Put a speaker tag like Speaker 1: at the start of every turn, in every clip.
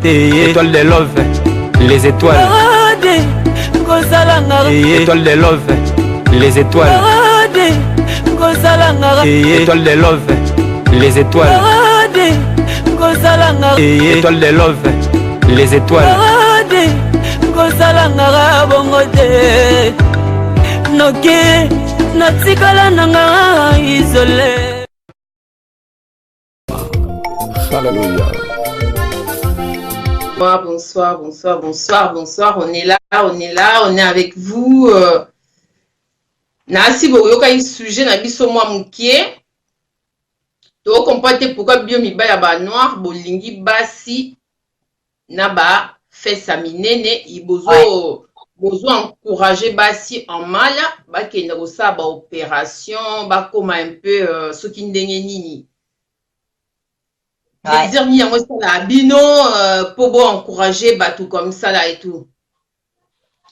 Speaker 1: Étoile de love, les étoiles. Étoile de love, les étoiles. Étoile de love, les étoiles. Étoile de love, les étoiles.
Speaker 2: Alléluia.
Speaker 3: Bonsoir. On est là, on est avec vous. Nasi boyoka yi sujet na biso mwa mukie. To comprendre pourquoi bio mibaya ba noir bolingi basi na ba fesa minene ibozo bozo encourager basi en mal ba kenda ko sa ba opération ba koma un peu soki ndenge nini. Dire ni yango sala bino pour bon encourager batou comme ça là et tout.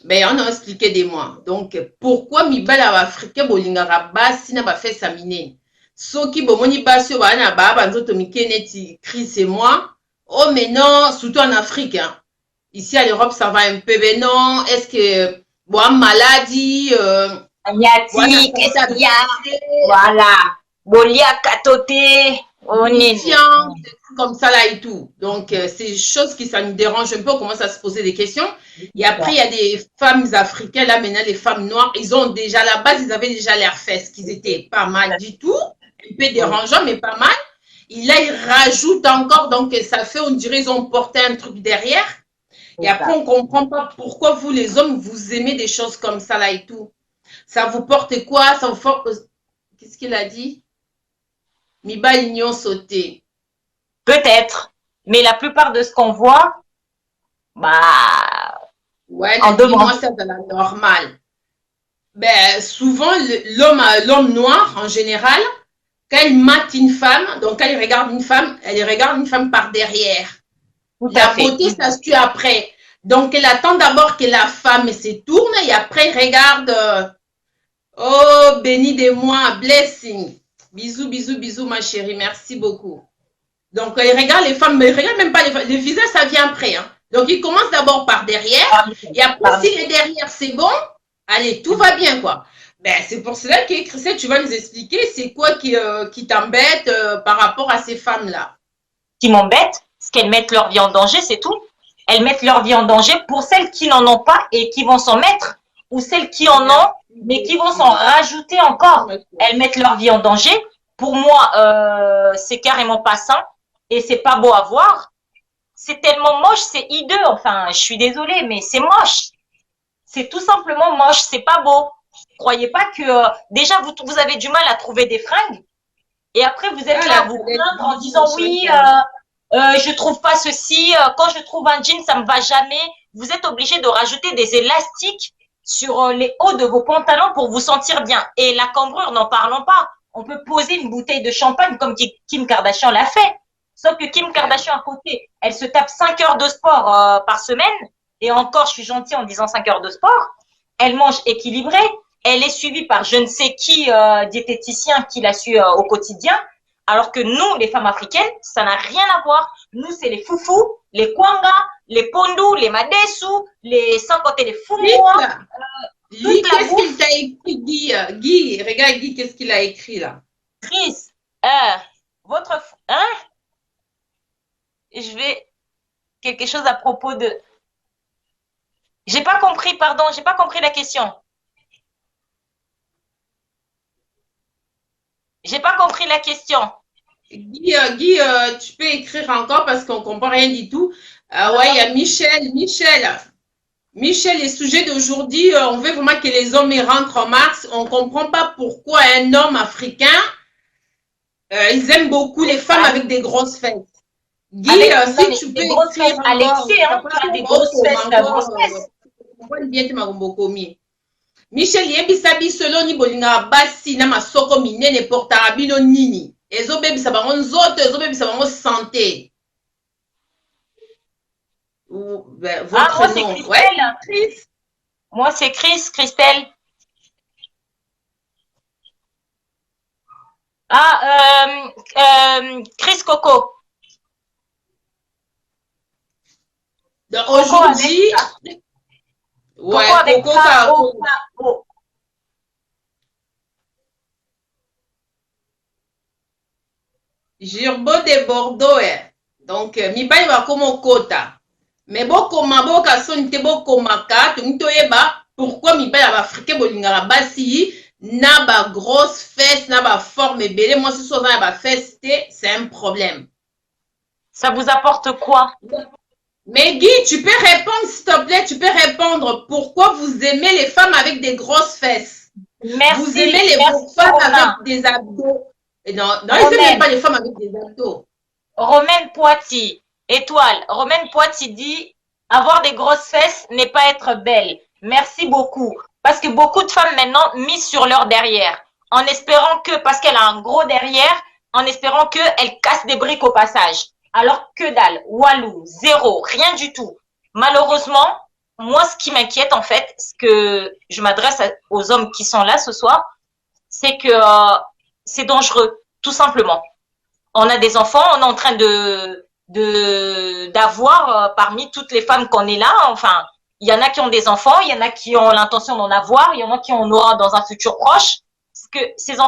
Speaker 3: Ben on a expliqué des mois. Donc pourquoi mibala africain bolingara basi na ba fait sa mine. Soki bomoni basi ba na ba nzoto mikeneti Chris et moi. Oh mais non, surtout en Afrique hein. Ici à l'Europe ça va un peu mais non, est-ce que bon maladie
Speaker 4: Agnatique, qu'est-ce qu'il y a? Voilà. Bolia katoté, on est
Speaker 3: comme ça là et tout. Donc, c'est des choses qui ça nous dérange un peu. On commence à se poser des questions. Et après, il y a des femmes africaines, là maintenant, les femmes noires, ils ont déjà, à la base, ils avaient déjà leurs fesses, qu'ils étaient pas mal du tout. Un peu dérangeant, mais pas mal. Et là, ils rajoutent encore, donc ça fait, on dirait, ils ont porté un truc derrière. Et après, on comprend pas pourquoi vous, les hommes, vous aimez des choses comme ça là et tout. Ça vous porte quoi? Ça vous porte... Qu'est-ce qu'il a dit? Miba Ignon sauté.
Speaker 4: Peut-être, mais la plupart de ce qu'on voit, bah,
Speaker 3: ouais, moi c'est de la normale. Ben souvent l'homme noir en général, quand il mate une femme, donc quand il regarde une femme, elle regarde une femme par derrière. La beauté ça se tue après. Donc elle attend d'abord que la femme se tourne et après il regarde. Oh béni de moi, blessing. Bisous ma chérie, merci beaucoup. Donc, il regarde les femmes, mais il regarde même pas les visages, ça vient après. Hein. Donc, il commence d'abord par derrière. Et après, si les derrière, c'est bon, allez, tout va bien, quoi. Ben, c'est pour cela que, Christelle, tu vas nous expliquer c'est quoi qui t'embête par rapport à ces femmes-là.
Speaker 4: Qui m'embête, c'est qu'elles mettent leur vie en danger, c'est tout. Elles mettent leur vie en danger pour celles qui n'en ont pas et qui vont s'en mettre, ou celles qui en ont, mais qui vont s'en rajouter encore. Elles mettent leur vie en danger. Pour moi, c'est carrément pas sain. Et c'est pas beau à voir. C'est tellement moche, c'est hideux. Enfin, je suis désolée, mais c'est moche. C'est tout simplement moche, c'est pas beau. Croyez pas que déjà vous avez du mal à trouver des fringues et après vous êtes là à vous plaindre en disant oui, je trouve pas ceci. Quand je trouve un jean, ça me va jamais. Vous êtes obligé de rajouter des élastiques sur les hauts de vos pantalons pour vous sentir bien. Et la cambrure, n'en parlons pas. On peut poser une bouteille de champagne comme Kim Kardashian l'a fait. Sauf que Kim Kardashian à côté, elle se tape 5 heures de sport par semaine. Et encore, je suis gentille en disant 5 heures de sport. Elle mange équilibré. Elle est suivie par je ne sais qui diététicien qui la suit au quotidien. Alors que nous, les femmes africaines, ça n'a rien à voir. Nous, c'est les foufous, les kwanga, les pondou, les madesu, les sans côté les foumois.
Speaker 3: Guy, qu'est-ce qu'il t'a écrit, Guy, regarde Guy, qu'est-ce qu'il a écrit là?
Speaker 4: Chris, votre... Hein? Je vais... Quelque chose à propos de... J'ai pas compris, pardon, j'ai pas compris la question. J'ai pas compris la question.
Speaker 3: Guy, tu peux écrire encore parce qu'on comprend rien du tout. Ouais, il y a Michel, les sujets d'aujourd'hui, on veut vraiment que les hommes rentrent en mars. On ne comprend pas pourquoi un homme africain, ils aiment beaucoup les femmes avec des grosses fesses. Guy, si tu peux écrire encore.
Speaker 4: Alexis, hein, tu as des grosses fesses, la grosse fesse.
Speaker 3: Michel, yebisa biso loni bolinga basi na masoko minene portara bino nini. Ezobebisa bango nzoto, ezobebisa bango santé.
Speaker 4: Votre nom. Christelle. Ouais, Chris. Moi, c'est Christelle. Chris Coco.
Speaker 3: Aujourd'hui, ouais,
Speaker 4: Coco avec
Speaker 3: Coco,
Speaker 4: K-O-K-O.
Speaker 3: Girbo de Bordeaux, donc mibali bakoma kota mais bokoma boka soni te bokomaka tongi toyeba pourquoi mibali ya baafrikain bolingaka basi na bagrosse fesse na baforme ebele mwasi so oza na bafesse te c'est un problème.
Speaker 4: Ça vous apporte quoi?
Speaker 3: Mais Guy, tu peux répondre s'il te plaît, tu peux répondre pourquoi vous aimez les femmes avec des grosses fesses.
Speaker 4: Merci.
Speaker 3: Vous aimez les femmes avec des abdos. Et non, ils n'aiment pas les femmes avec des abdos.
Speaker 4: Romaine Poiti, étoile. Romaine Poiti dit avoir des grosses fesses n'est pas être belle. Merci beaucoup. Parce que beaucoup de femmes maintenant misent sur leur derrière. En espérant que, parce qu'elle a un gros derrière, en espérant qu'elle casse des briques au passage. Alors que dalle, walou, zéro, rien du tout. Malheureusement, moi, ce qui m'inquiète en fait, ce que je m'adresse aux hommes qui sont là ce soir, c'est que c'est dangereux, tout simplement. On a des enfants, on est en train d'avoir parmi toutes les femmes qu'on est là, enfin, il y en a qui ont des enfants, il y en a qui ont l'intention d'en avoir, il y en a qui en aura dans un futur proche. Parce que ces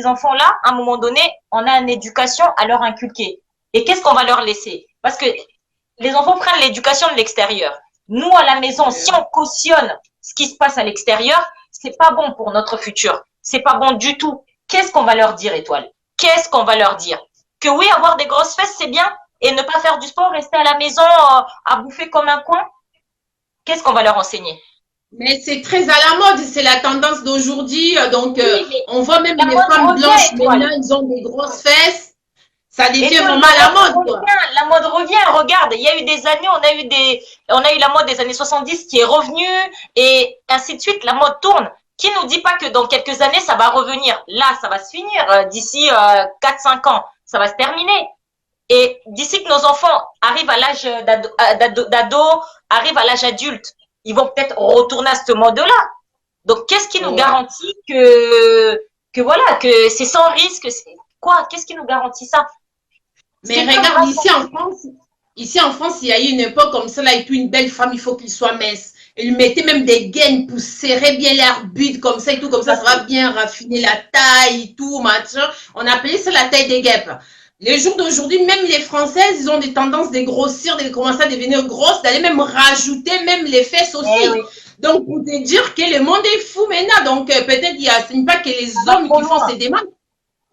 Speaker 4: enfants-là, à un moment donné, on a une éducation à leur inculquer. Et qu'est-ce qu'on va leur laisser? Parce que les enfants prennent l'éducation de l'extérieur. Nous, à la maison, si on cautionne ce qui se passe à l'extérieur, c'est pas bon pour notre futur. C'est pas bon du tout. Qu'est-ce qu'on va leur dire, Étoile? Qu'est-ce qu'on va leur dire? Que oui, avoir des grosses fesses, c'est bien. Et ne pas faire du sport, rester à la maison, à bouffer comme un coin. Qu'est-ce qu'on va leur enseigner?
Speaker 3: Mais c'est très à la mode, c'est la tendance d'aujourd'hui. Donc, oui, on voit même les femmes blanches, maintenant, elles ont des grosses fesses. Ça devient vraiment la mode, quoi.
Speaker 4: La mode revient. Regarde, il y a eu des années, on a eu la mode des années 70 qui est revenue et ainsi de suite. La mode tourne. Qui nous dit pas que dans quelques années, ça va revenir? Là, ça va se finir. D'ici 4-5 ans, ça va se terminer. Et d'ici que nos enfants arrivent à l'âge d'ado, arrivent à l'âge adulte, ils vont peut-être retourner à ce mode-là. Donc, qu'est-ce qui nous garantit que voilà, que c'est sans risque? Quoi? Qu'est-ce qui nous garantit ça?
Speaker 3: Mais regarde, ici en France, il y a eu une époque comme ça, là, et tout, une belle femme, il faut qu'il soit mince. Elle mettait même des gaines pour serrer bien l'air bide comme ça et tout, comme ça va bien raffiner la taille et tout, machin. On appelait ça la taille des guêpes. Les jours d'aujourd'hui, même les Françaises, ils ont des tendances de grossir, de commencer à devenir grosses, d'aller même rajouter même les fesses aussi. Oui. Donc, pour te dire que le monde est fou maintenant. Donc, peut-être ce n'est pas que les hommes qui font ces demandes.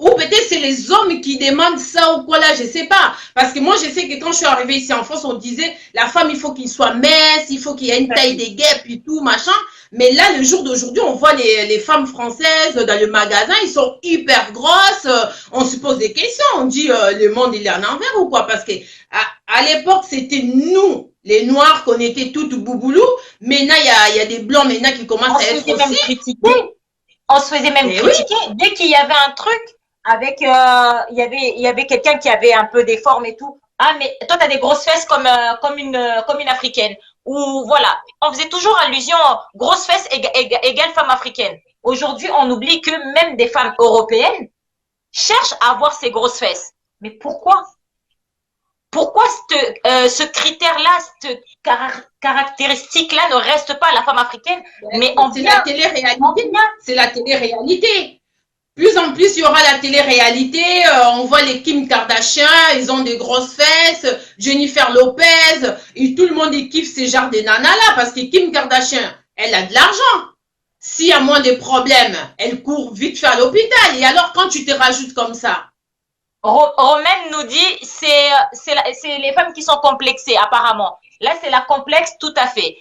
Speaker 3: Ou peut-être c'est les hommes qui demandent ça ou quoi là, je sais pas. Parce que moi, je sais que quand je suis arrivée ici en France, on disait, la femme, il faut qu'il soit mince, il faut qu'il y ait une taille des guêpes et tout, machin. Mais là, le jour d'aujourd'hui, on voit les femmes françaises dans le magasin, ils sont hyper grosses. On se pose des questions. On dit, le monde, il est en envers ou quoi? Parce que à l'époque, c'était nous, les Noirs, qu'on était toutes bouboulou. Maintenant, il y a des Blancs maintenant qui commencent à être aussi.
Speaker 4: On se faisait même critiquer. Oui. Dès qu'il y avait un truc, avec il y avait quelqu'un qui avait un peu des formes et tout. Ah, mais toi, tu as des grosses fesses comme une africaine. Ou voilà, on faisait toujours allusion grosses fesses égale femme africaine. Aujourd'hui, on oublie que même des femmes européennes cherchent à avoir ces grosses fesses. Mais pourquoi? Pourquoi ce critère-là, cette caractéristique-là ne reste pas à la femme africaine? Mais
Speaker 3: c'est la télé-réalité. C'est la télé-réalité. Plus en plus, il y aura la télé-réalité. On voit les Kim Kardashian, ils ont des grosses fesses. Jennifer Lopez, et tout le monde kiffe ces genres de nanas-là parce que Kim Kardashian, elle a de l'argent. S'il y a moins de problèmes, elle court vite faire l'hôpital. Et alors, quand tu te rajoutes comme ça?
Speaker 4: Romaine nous dit, c'est les femmes qui sont complexées, apparemment. Là, c'est la complexe, tout à fait.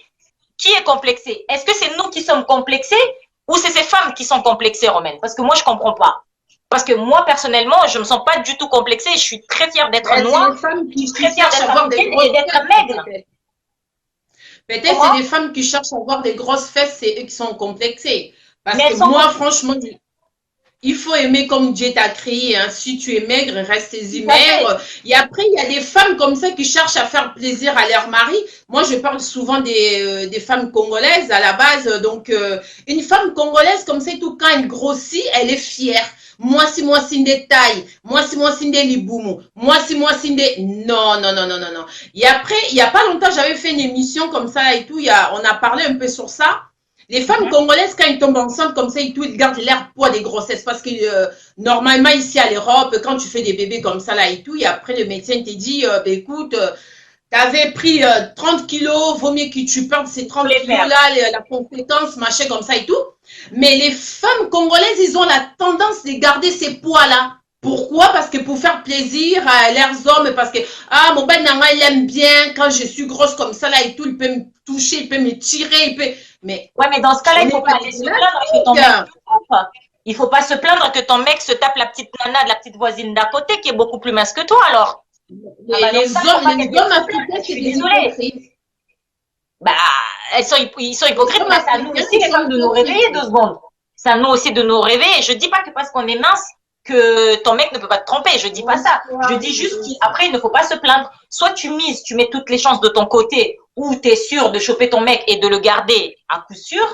Speaker 4: Qui est complexée? Est-ce que c'est nous qui sommes complexés? Ou c'est ces femmes qui sont complexées, Romaine? Parce que moi, je comprends pas. Parce que moi, personnellement, je me sens pas du tout complexée. Je suis très fière d'être noire. Je suis très fière d'être africaine et d'être maigre.
Speaker 3: Peut-être c'est des femmes qui cherchent à avoir des grosses fesses, c'est eux qui sont complexées. Parce que moi, franchement, il faut aimer comme Dieu t'a créé. Hein. Si tu es maigre, reste-y maigre. Et après, il y a des femmes comme ça qui cherchent à faire plaisir à leur mari. Moi, je parle souvent des femmes congolaises à la base. Donc, une femme congolaise comme ça, tout quand elle grossit, elle est fière. moi si des tailles, moi si des liboumou, moi si des... Non, non, non, non, non, non. Et après, il n'y a pas longtemps, j'avais fait une émission comme ça et tout, on a parlé un peu sur ça. Les femmes congolaises, quand ils tombent enceintes comme ça et tout, ils gardent l'air poids des grossesses. Parce que normalement, ici à l'Europe, quand tu fais des bébés comme ça là et tout, et après le médecin te dit, écoute, tu avais pris 30 kilos, vaut mieux que tu perdes ces 30 kilos-là, la compétence, machin comme ça et tout. Mais les femmes congolaises, ils ont la tendance de garder ces poids-là. Pourquoi? Parce que pour faire plaisir à leurs hommes, parce que, ah, mon ben Nanga, il aime bien quand je suis grosse comme ça là et tout, il peut me toucher, il peut me tirer, il peut... Mais,
Speaker 4: ouais, mais dans ce cas-là, il ne faut pas aller se plaindre que ton mec te tape. Il ne faut pas se plaindre que ton mec se tape la petite nana de la petite voisine d'à côté qui est beaucoup plus mince que toi, alors.
Speaker 3: Les hommes africains, c'est des hypocrites.
Speaker 4: Bah, ils sont hypocrites, mais c'est à nous aussi, les femmes, de nous réveiller 2 secondes. C'est à nous aussi de nous réveiller. Je ne dis pas que parce qu'on est mince, que ton mec ne peut pas te tromper. Je dis pas ça. Je dis juste qu'après, il ne faut pas se plaindre. Soit tu mises, tu mets toutes les chances de ton côté, ou tu es sûr de choper ton mec et de le garder à coup sûr,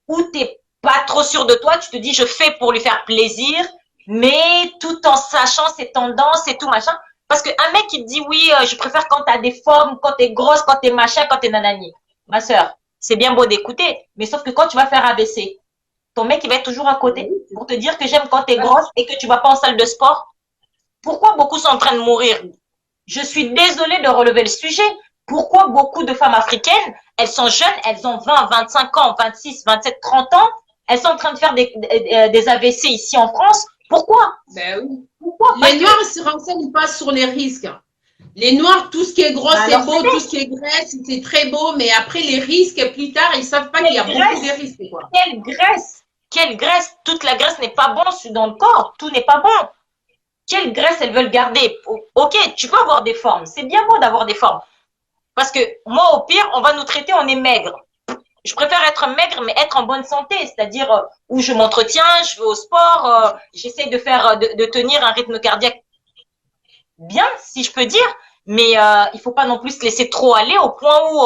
Speaker 4: ou tu n'es pas trop sûr de toi, tu te dis je fais pour lui faire plaisir, mais tout en sachant ses tendances et tout machin. Parce qu'un mec qui te dit oui, je préfère quand tu as des formes, quand tu es grosse, quand tu es machin, quand tu es nanani. Ma soeur, c'est bien beau d'écouter, mais sauf que quand tu vas faire AVC, ton mec, il va être toujours à côté pour te dire que j'aime quand tu es grosse et que tu vas pas en salle de sport. Pourquoi beaucoup sont en train de mourir? Je suis désolée de relever le sujet. Pourquoi beaucoup de femmes africaines, elles sont jeunes, elles ont 20, 25 ans, 26, 27, 30 ans, elles sont en train de faire des AVC ici en France. Pourquoi?
Speaker 3: Ben oui. Pourquoi? Les Noirs ne se renseignent pas sur les risques. Les Noirs, tout ce qui est gros, c'est beau, tout ce qui est graisse, c'est très beau, mais après les risques, plus tard, ils ne savent pas qu'il y a beaucoup de risques. Quoi.
Speaker 4: Quelle graisse? Quelle graisse? Toute la graisse n'est pas bonne dans le corps, tout n'est pas bon. Quelle graisse elles veulent garder? Ok, tu peux avoir des formes, c'est bien beau d'avoir des formes. Parce que moi, au pire, on va nous traiter, on est maigre. Je préfère être maigre, mais être en bonne santé, c'est-à-dire où je m'entretiens, je vais au sport, j'essaie de tenir un rythme cardiaque bien, si je peux dire, mais il faut pas non plus se laisser trop aller au point où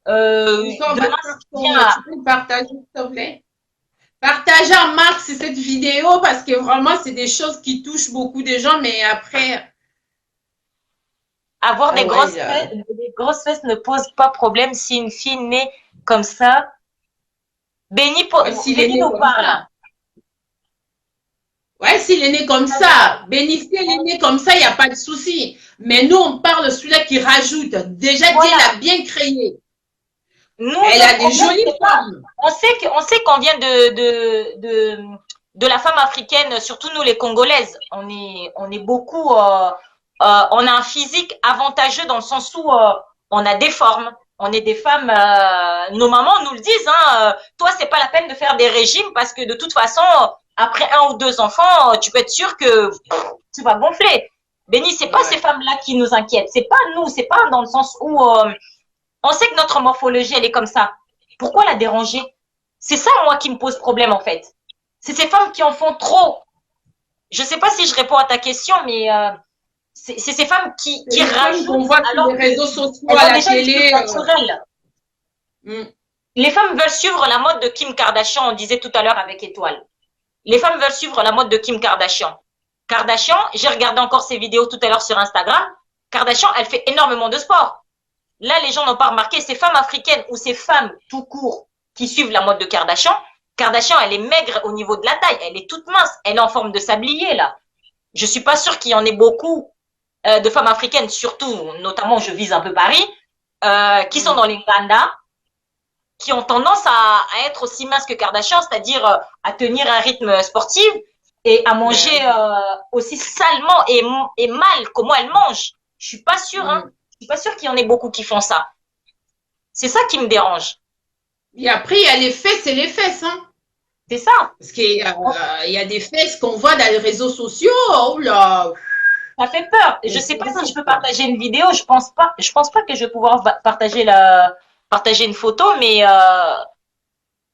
Speaker 3: demain, tu peux partager, s'il te plaît. Partagez à Max cette vidéo parce que vraiment, c'est des choses qui touchent beaucoup de gens, mais après...
Speaker 4: Avoir des grosses fesses ne pose pas problème si une fille naît comme ça. Béni nous parle.
Speaker 3: Ouais, s'il est né comme ça, Béni, s'il est né comme ça, il n'y a pas de souci. Mais nous, on parle de celui-là qui rajoute. Déjà, Dieu l'a bien créé.
Speaker 4: Nous,
Speaker 3: elle a des jolies femmes.
Speaker 4: On sait qu'on vient de la femme africaine, surtout nous les Congolaises. On est beaucoup, on a un physique avantageux dans le sens où on a des formes. On est des femmes, nos mamans nous le disent, toi c'est pas la peine de faire des régimes parce que de toute façon, après 1 ou 2 enfants, tu peux être sûr que tu vas gonfler. Béni, c'est pas ces femmes-là qui nous inquiètent. C'est pas nous, c'est pas dans le sens où on sait que notre morphologie, elle est comme ça. Pourquoi la déranger? C'est ça, moi, qui me pose problème, en fait. C'est ces femmes qui en font trop. Je sais pas si je réponds à ta question, mais c'est ces femmes qui rajoutent.
Speaker 3: On voit sur les réseaux sociaux, à la télé.
Speaker 4: Les femmes veulent suivre la mode de Kim Kardashian, on disait tout à l'heure avec Étoile. Les femmes veulent suivre la mode de Kim Kardashian. Kardashian, j'ai regardé encore ses vidéos tout à l'heure sur Instagram. Kardashian, elle fait énormément de sport. Là, les gens n'ont pas remarqué, ces femmes africaines ou ces femmes tout court qui suivent la mode de Kardashian, Kardashian, elle est maigre au niveau de la taille, elle est toute mince, elle est en forme de sablier, là. Je suis pas sûre qu'il y en ait beaucoup de femmes africaines, surtout, notamment, je vise un peu Paris, qui sont dans les Ghana, qui ont tendance à être aussi minces que Kardashian, c'est-à-dire à tenir un rythme sportif et à manger aussi salement et mal comment elles mangent. Je suis pas sûre, hein. Je suis pas sûre qu'il y en ait beaucoup qui font ça. C'est ça qui me dérange.
Speaker 3: Et après, il y a les fesses et les fesses, hein.
Speaker 4: C'est ça.
Speaker 3: Parce qu'il y a des fesses qu'on voit dans les réseaux sociaux. Oh là.
Speaker 4: Ça fait peur. Je sais pas si je peux partager une vidéo. Je pense pas que je vais pouvoir partager une photo, mais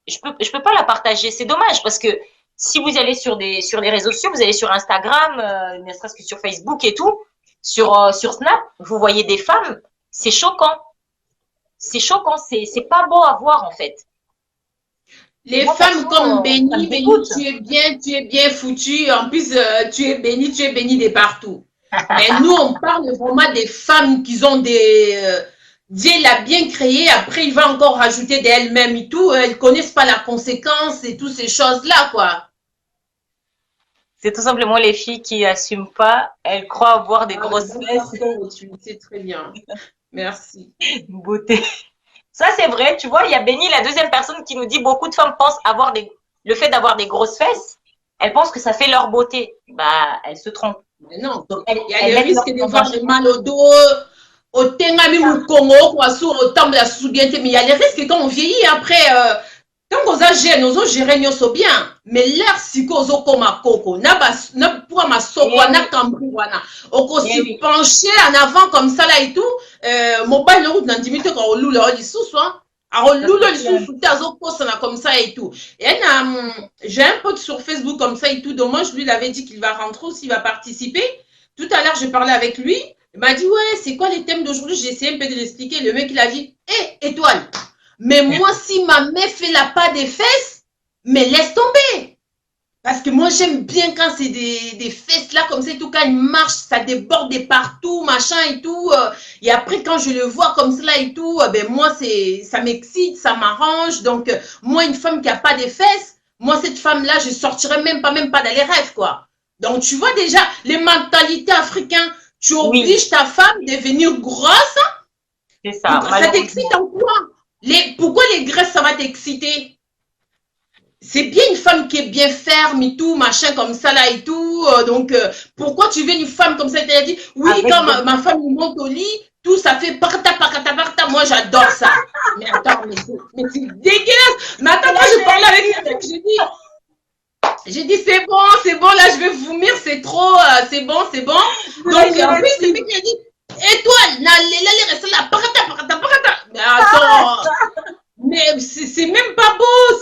Speaker 4: je peux pas la partager. C'est dommage parce que si vous allez sur les réseaux sociaux, vous allez sur Instagram, ne serait-ce que sur Facebook et tout, sur Snap, vous voyez des femmes, c'est choquant. C'est choquant, c'est pas beau à voir en fait.
Speaker 3: Les femmes comme Béni, tu es bien foutu. En plus, tu es béni de partout. Mais nous, on parle vraiment des femmes qui ont Dieu l'a bien créé. Après, il va encore rajouter d'elles-mêmes et tout. Elles connaissent pas la conséquence et toutes ces choses-là, quoi.
Speaker 4: C'est tout simplement les filles qui n'assument pas. Elles croient avoir des grosses fesses.
Speaker 3: C'est très bien. Merci.
Speaker 4: Beauté. Ça, c'est vrai. Tu vois, il y a Béni, la deuxième personne, qui nous dit beaucoup de femmes pensent le fait d'avoir des grosses fesses, elles pensent que ça fait leur beauté. Bah, elles se trompent.
Speaker 3: Mais non. Il y a le risque d'avoir mal au dos, au tengami ou Congo, quoi, sur au temps de la soudiente. Mais il y a les risques quand on vieillit après. Tant qu'on a géré, nous gérer nous bien. Mais l'air si qu'on comme à coco, n'a pas ma soko, n'a cambri, wana. On peut se pencher en avant comme ça là et tout. Mon bail le route dans 10 minutes quand on loue le dessous, soit. Alors, loue le dessous, t'as poste comme ça et tout. Et j'ai un pote sur Facebook comme ça et tout. Donc, moi, je lui avais dit qu'il va rentrer aussi, il va participer. Tout à l'heure, je parlais avec lui. Il m'a dit, ouais, c'est quoi les thèmes d'aujourd'hui? J'ai essayé un peu de l'expliquer. Le mec, il a dit, hé, étoile. Mais moi, si ma mère fait la pas des fesses, mais laisse tomber. Parce que moi, j'aime bien quand c'est des fesses là, comme ça et tout, quand il marche, ça déborde de partout, machin et tout. Et après, quand je le vois comme cela et tout, ben moi, ça m'excite, ça m'arrange. Donc, moi, une femme qui a pas des fesses, moi, cette femme-là, je sortirais même pas dans les rêves, quoi. Donc, tu vois déjà, les mentalités africaines, tu obliges ta femme de devenir grosse.
Speaker 4: C'est ça.
Speaker 3: Ça t'excite en quoi? Pourquoi les graisses, ça va t'exciter? C'est bien une femme qui est bien ferme et tout, machin comme ça là et tout. Donc, pourquoi tu veux une femme comme ça? Tu as dit, oui, quand ma femme monte au lit, tout ça fait parta. Moi, j'adore ça. Mais attends, mais c'est dégueulasse. Mais attends, moi, je parlais avec un mec, j'ai dit, c'est bon, là, je vais vomir, c'est trop, c'est bon. Donc, en plus, le mec, il a dit, étoile, les restes là, parta. Mais attends, mais c'est même pas beau,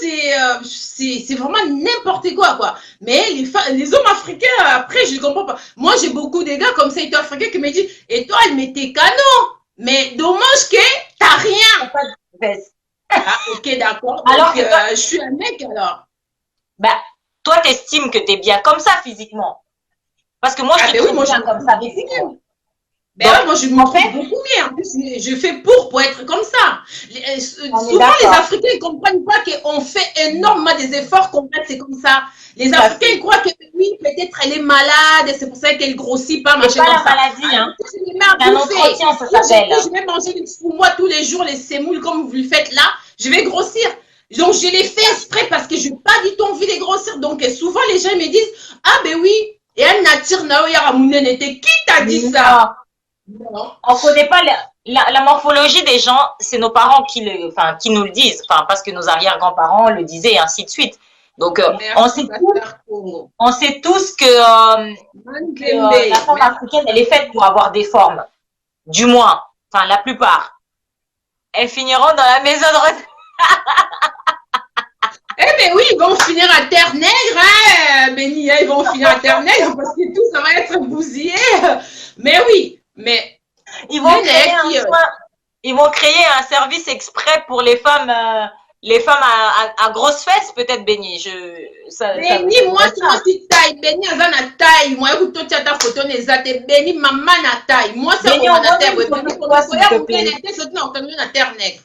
Speaker 3: c'est vraiment n'importe quoi. Mais les hommes africains, après, je ne comprends pas. Moi, j'ai beaucoup de gars comme ça, étoile africains, qui me disent, étoile, mais t'es canon. Mais dommage que t'as rien.
Speaker 4: Pas de fesses.
Speaker 3: Ah, ok, d'accord.
Speaker 4: Alors
Speaker 3: donc, je suis un mec, alors.
Speaker 4: Bah, toi, t'estimes que t'es bien comme ça, physiquement. Parce que moi, je te trouve bien comme ça, physiquement.
Speaker 3: Ben ouais, moi je me trouve beaucoup mieux. En plus, je fais pour être comme ça. Souvent, les Africains ne comprennent pas qu'on fait énormément des efforts qu'on fait, c'est comme ça. Les Africains ils croient que oui, peut-être elle est malade, c'est pour ça qu'elle grossit pas, machin comme ça.
Speaker 4: C'est pas la maladie, hein.
Speaker 3: C'est un entretien, ça s'appelle. Je vais manger pour moi tous les jours les sémoules comme vous le faites là, je vais grossir. Donc, je les fais exprès parce que je n'ai pas du tout envie de grossir. Donc, souvent, les gens me disent, ah ben oui, et elle n'attire qui t'a dit ça?
Speaker 4: Non. On ne connaît pas la morphologie des gens, c'est nos parents qui nous le disent, parce que nos arrière-grands-parents le disaient, et ainsi de suite. Donc, on sait tous que la femme africaine, elle est faite pour avoir des formes. Du moins, la plupart. Elles finiront dans la maison de retraite.
Speaker 3: Eh bien oui, ils vont finir à Terre Nègre, hein, Béni, ils vont finir à Terre Nègre parce que tout ça va être bousillé. Mais oui, mais
Speaker 4: ils vont créer un service exprès pour les femmes à grosses fesses, peut-être, Béni.
Speaker 3: Béni, moi si taille, Béni a na taille, moi écoute tu as ta photo n'exate, Béni maman na taille, moi ça on a terre, na Terre Nègre.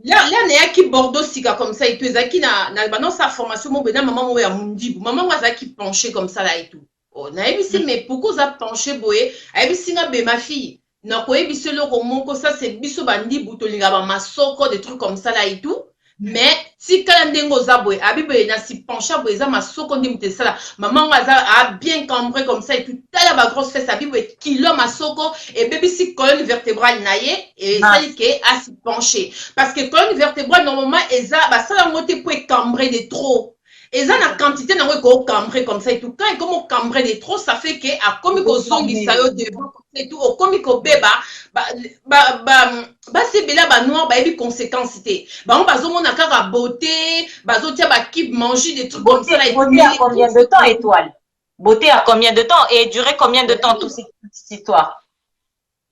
Speaker 3: Là nayaki Bordeaux sika comme ça et tout ezaki na dans sa formation mo bena maman mo ya mundibu maman azaki penché comme ça là et tout oh na ebisi mais pourquoi ça penché boye ebisi nga be ma fille na ko ebisi loko moko ça c'est biso bandibu to linga ba masoko des trucs comme ça là et tout mais si kala ndengo za boye abibe na si penché boye za masoko ndi mute sala maman a bien cambré comme ça et tout tala ba grosse fesse abibe kilo masoko et bébé si colonne vertébrale naie et ça dit que a si penché parce que colonne vertébrale normalement eza ba sala ngote pour cambrer de trop eza na quantité na ko cambrer comme ça et tout quand et comme cambrer de trop ça fait que a comme ko zongi sa yo devant et tout au comme ko beba c'est bela ba noir ba ebi conséquence té ba on bazo mona kaka beauté bazo tia ba kib manger des trucs comme ça là
Speaker 4: beauté à combien de temps étoile beauté à combien de temps et durer combien de temps toute cette histoire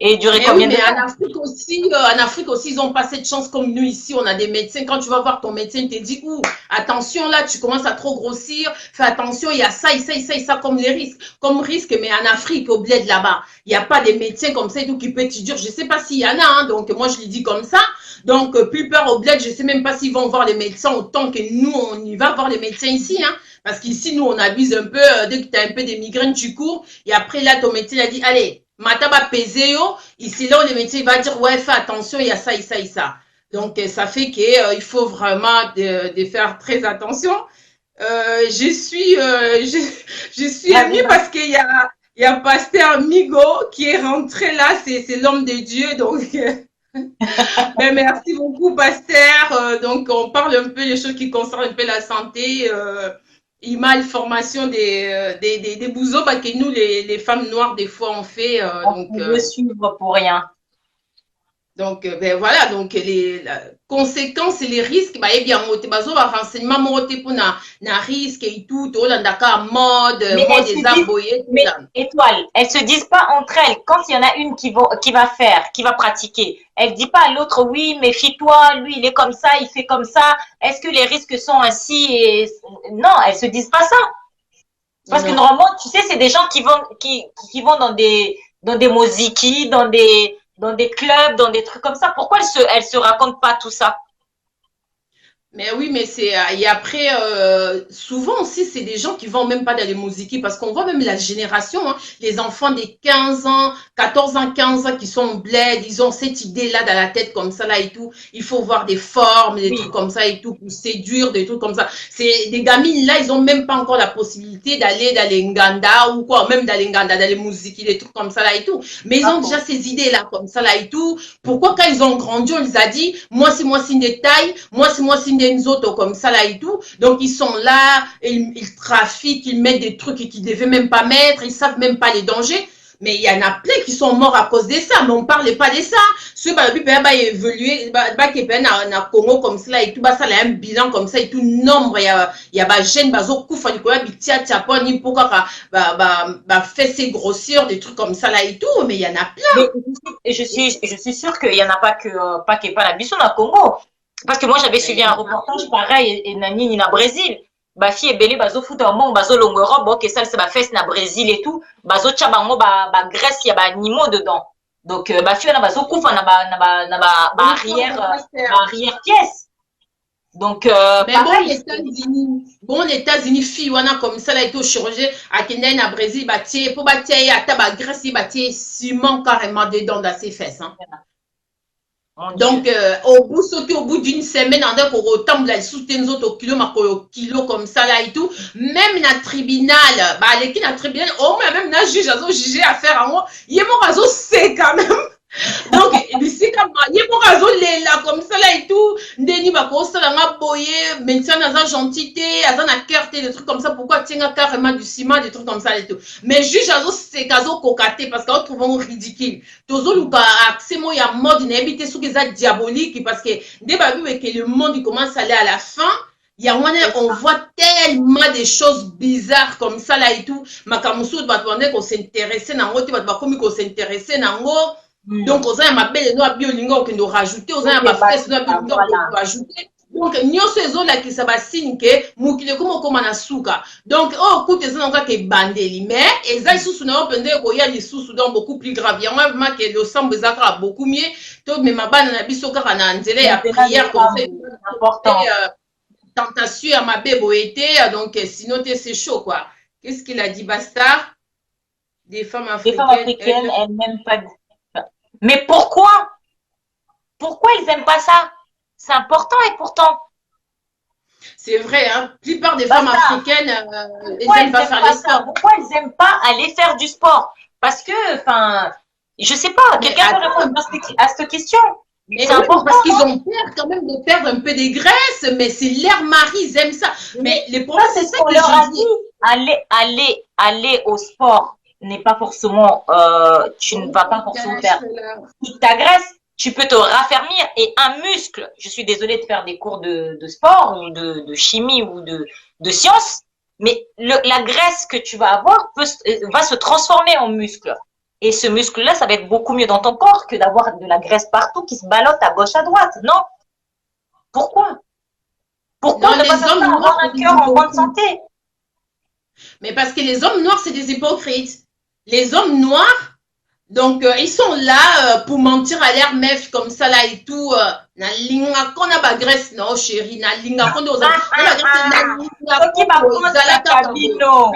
Speaker 4: Et durer
Speaker 3: Mais
Speaker 4: combien
Speaker 3: oui,
Speaker 4: de
Speaker 3: mais
Speaker 4: temps?
Speaker 3: En Afrique aussi, ils n'ont pas cette chance comme nous ici. On a des médecins. Quand tu vas voir ton médecin, il te dit, ouh, attention là, tu commences à trop grossir. Fais attention, il y a ça, et ça, et ça, et ça comme les risques. Comme risque, mais en Afrique, au bled là-bas, il n'y a pas des médecins comme ça et tout qui peut te dire. Je ne sais pas s'il y en a, hein, donc moi je le dis comme ça. Donc, plus peur au bled, je ne sais même pas s'ils vont voir les médecins autant que nous, on y va voir les médecins ici, hein. Parce qu'ici, nous, on abuse un peu. Dès que tu as un peu des migraines, tu cours. Et après, là, ton médecin a dit, allez, mataba pesé, ici, là, où le médecin va dire, ouais, fais attention, il y a ça, et ça, et ça. Donc, ça fait qu'il faut vraiment de faire très attention. Je suis émue parce il y a Pasteur Migo qui est rentré là, c'est l'homme de Dieu. Donc, ben, merci beaucoup, Pasteur. Donc, on parle un peu des choses qui concernent un peu la santé. Il m'a l'information des bouseaux bah, que nous, les femmes noires, des fois, on fait.
Speaker 4: On veut suivre pour rien.
Speaker 3: Donc, ben voilà, donc les conséquences et les risques, bah, eh bien, renseignement moté pour na risque et tout, mode des aboyés.
Speaker 4: Mais Étoile, elles se disent pas entre elles, quand il y en a une qui va pratiquer, elle dit pas à l'autre, oui, méfie-toi, lui, il est comme ça, il fait comme ça, est-ce que les risques sont ainsi et non, elles se disent pas ça. Parce que normalement, tu sais, c'est des gens qui vont dans des moziki, dans des clubs, dans des trucs comme ça. Pourquoi elles se racontent pas tout ça?
Speaker 3: Mais oui, mais et après, souvent aussi, c'est des gens qui vont même pas dans les musiques parce qu'on voit même la génération, hein, les enfants des 15 ans, 14 ans, 15 ans qui sont en bled, ils ont cette idée-là dans la tête comme ça, là et tout. Il faut voir des formes, des trucs comme ça et tout, pour séduire, des trucs comme ça. C'est des gamines, là, ils ont même pas encore la possibilité d'aller dans les Nganda ou quoi, même dans les Nganda, dans les musiques, des trucs comme ça, là et tout. Mais ils ont déjà ces idées-là, comme ça, là et tout. Pourquoi quand ils ont grandi, on les a dit, moi, c'est une détail, moi, c'est une autres comme ça là et tout. Donc ils sont là, ils trafiquent, ils mettent des trucs qu'ils ne devaient même pas mettre, ils savent même pas les dangers. Mais il y en a plein qui sont morts à cause de ça, mais on ne parlait pas de ça. Ceux qui ont évolué, qui ont Congo comme ça et tout, ça a un bilan comme ça et tout, nombre, il y a des jeunes, fait ses grossir, des trucs comme ça là et tout, mais il y en a plein.
Speaker 4: Et je suis sûre qu'il n'y en a pas pas la bichon au Congo. Parce que moi, j'avais suivi un reportage pareil, et nani na Brésil. Ba fille est belé, bazo foot en bazo longueur, bon, que ça, c'est ba fesse na Brésil et tout. Bazo tchabango, ba Grèce, il y a ba animaux dedans. Donc, ba fille, na bazo kouf, na ba arrière pièce. Donc,
Speaker 3: mais pareil, bon, les États-Unis, fille, on a comme ça, là, et tout, chirurgien, à Kenya, na Brésil, ba tié, pour ba tié, à ta ba Grèce, ba tié, ciment carrément dedans dans ses fesses, hein. Donc, au bout d'une semaine, on a qu'on retombe là, sous tes autres kilo comme ça là et tout. Même dans le tribunal, bah, les qui dans le tribunal, oh, mais même dans le juge, jugé à faire en moi, il y a mon réseau, c'est quand même. Donc, c'est comme, il y a mon réseau, là, comme ça là et tout. Ndeni, bah, qu'on se l'a boyé, maintenant, dans la gentillité, dans la carte, des trucs comme ça. Pourquoi tiens carrément du ciment, des trucs comme ça et tout. Mais juge, c'est caso cocaté, parce qu'on trouve ridicule. Tozo, luka, c'est moi, il y a mode, il y a habité sous les actes diaboliques, parce que, dès que le monde, il commence à aller à la fin, on voit tellement des choses bizarres comme ça là et tout. Makamusu, va demander qu'on s'intéressait dans l'autre, va comme qu'on s'intéressait dans l'autre. Donc, aux gens, ma belle, nous, biolingo, qui nous rajouter, aux gens, ma frère, nous, biolingo, qui nous rajouter. Donc, nous, ces zones là qui ça va signer, moukile, comme on a souka. Donc, oh, écoute, les gens, qui bandeli, mais, et ça, ils sont sous nous, pendant qu'il y a des sous-soudans beaucoup plus graves. Il y a vraiment que le sang, vous a beaucoup mieux. Donc, mais ma banne, on a biso, car on a enzelé, à prière, comme ça, important. Tentation à ma bébé était, donc, sinon, c'est chaud, quoi. Qu'est-ce qu'il a dit, Bastard? Des femmes africaines,
Speaker 4: elles n'aiment pas. Mais pourquoi? Pourquoi ils n'aiment pas ça? C'est important et pourtant.
Speaker 3: C'est vrai, hein. La plupart des femmes africaines, elles n'aiment pas faire le sport.
Speaker 4: Pourquoi elles n'aiment pas aller faire du sport? Parce que, enfin, je sais pas, quelqu'un peut répondre à cette question.
Speaker 3: C'est important. Parce qu'ils ont peur quand même de perdre un peu de graisse, mais c'est leur mari, ils aiment ça. Mais les problèmes, c'est ça
Speaker 4: qu'on leur a dit. Aller au sport n'est pas forcément, tu ne vas pas forcément faire toute ta graisse, tu peux te raffermir et un muscle, je suis désolée de faire des cours de sport ou de chimie ou de sciences, mais la graisse que tu vas avoir va se transformer en muscle. Et ce muscle-là, ça va être beaucoup mieux dans ton corps que d'avoir de la graisse partout qui se ballotte à gauche, à droite. Non. Pourquoi? Pourquoi ne pas avoir un cœur en bonne santé?
Speaker 3: Mais parce que les hommes noirs, c'est des hypocrites. Les hommes noirs, donc ils sont là pour mentir à l'air meuf comme ça là et tout. Na linga qu'on a ba graisse non chérie, na linga qu'on a la graisse na linga.